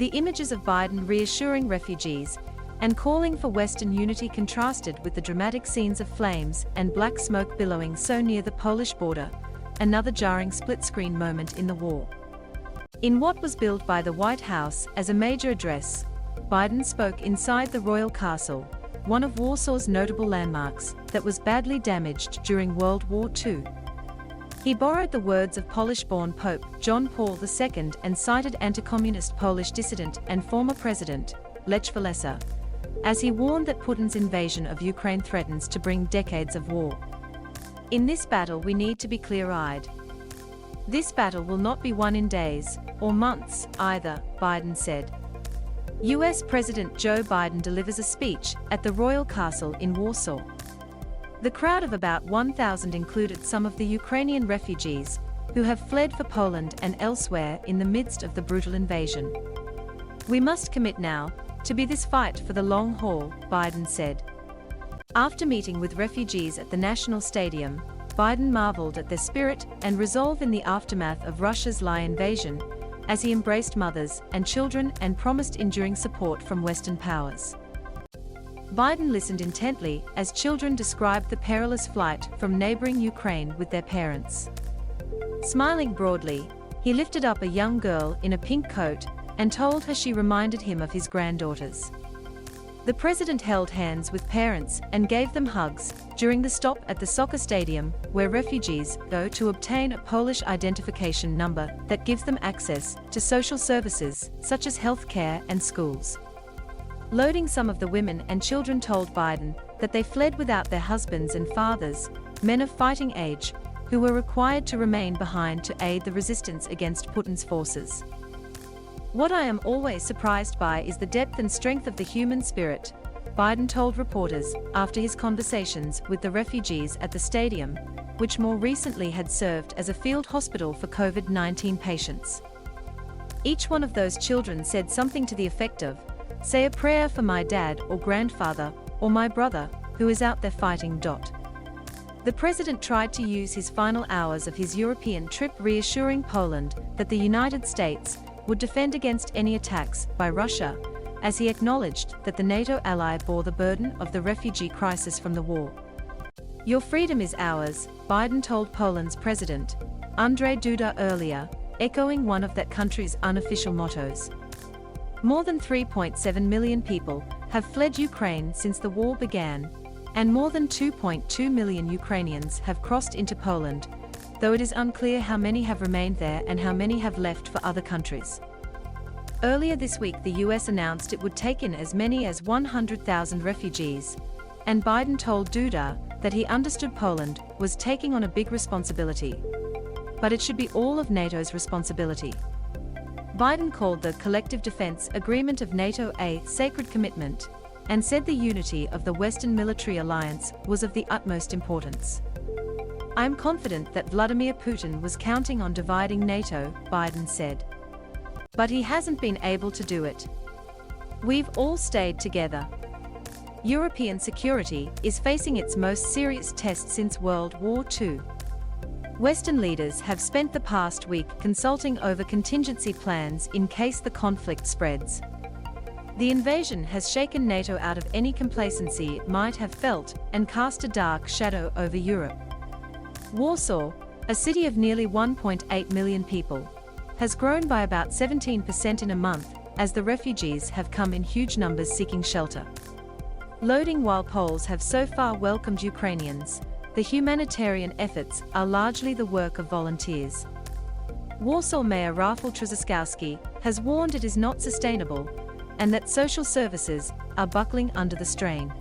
The images of Biden reassuring refugees and calling for Western unity contrasted with the dramatic scenes of flames and black smoke billowing so near the Polish border, another jarring split-screen moment in the war. In what was billed by the White House as a major address, Biden spoke inside the royal castle, one of Warsaw's notable landmarks that was badly damaged during World War II. He borrowed the words of Polish-born Pope John Paul II and cited anti-communist Polish dissident and former President Lech Walesa, as he warned that Putin's invasion of Ukraine threatens to bring decades of war. In this battle we need to be clear-eyed. This battle will not be won in days or months either, Biden said. US President Joe Biden delivers a speech at the Royal Castle in Warsaw. The crowd of about 1,000 included some of the Ukrainian refugees who have fled for Poland and elsewhere in the midst of the brutal invasion. We must commit now to be this fight for the long haul, Biden said. After meeting with refugees at the National Stadium, Biden marveled at their spirit and resolve in the aftermath of Russia's invasion, as he embraced mothers and children and promised enduring support from Western powers. Biden listened intently as children described the perilous flight from neighboring Ukraine with their parents. Smiling broadly, he lifted up a young girl in a pink coat and told her she reminded him of his granddaughters. The president held hands with parents and gave them hugs during the stop at the soccer stadium, where refugees go to obtain a Polish identification number that gives them access to social services such as health care and schools. Loading some of the women and children told Biden that they fled without their husbands and fathers, men of fighting age, who were required to remain behind to aid the resistance against Putin's forces. What I am always surprised by is the depth and strength of the human spirit, Biden told reporters after his conversations with the refugees at the stadium, which more recently had served as a field hospital for COVID-19 patients. Each one of those children said something to the effect of, "Say a prayer for my dad or grandfather, or my brother, who is out there fighting." The president tried to use his final hours of his European trip reassuring Poland that the United States would defend against any attacks by Russia, as he acknowledged that the NATO ally bore the burden of the refugee crisis from the war. "Your freedom is ours," Biden told Poland's President Andrzej Duda earlier, echoing one of that country's unofficial mottos. More than 3.7 million people have fled Ukraine since the war began, and more than 2.2 million Ukrainians have crossed into Poland, though it is unclear how many have remained there and how many have left for other countries. Earlier this week the US announced it would take in as many as 100,000 refugees, and Biden told Duda that he understood Poland was taking on a big responsibility, but it should be all of NATO's responsibility. Biden called the Collective Defense Agreement of NATO a sacred commitment, and said the unity of the Western military alliance was of the utmost importance. "I am confident that Vladimir Putin was counting on dividing NATO," Biden said. "But he hasn't been able to do it. We've all stayed together." European security is facing its most serious test since World War II. Western leaders have spent the past week consulting over contingency plans in case the conflict spreads. The invasion has shaken NATO out of any complacency it might have felt and cast a dark shadow over Europe. Warsaw, a city of nearly 1.8 million people, has grown by about 17% in a month as the refugees have come in huge numbers seeking shelter. Loading while Poles have so far welcomed Ukrainians, the humanitarian efforts are largely the work of volunteers. Warsaw Mayor Rafał Trzaskowski has warned it is not sustainable and that social services are buckling under the strain.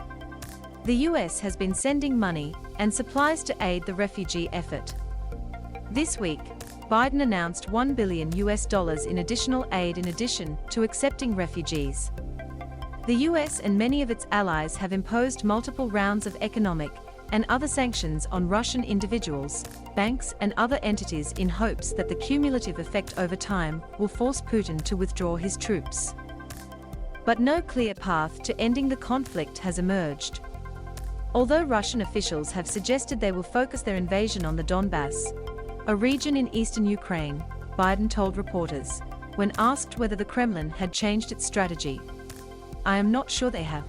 The US has been sending money and supplies to aid the refugee effort. This week, Biden announced $1 billion in additional aid in addition to accepting refugees. The US and many of its allies have imposed multiple rounds of economic and other sanctions on Russian individuals, banks and other entities in hopes that the cumulative effect over time will force Putin to withdraw his troops. But no clear path to ending the conflict has emerged. Although Russian officials have suggested they will focus their invasion on the Donbass, a region in eastern Ukraine, Biden told reporters, when asked whether the Kremlin had changed its strategy. "I am not sure they have,"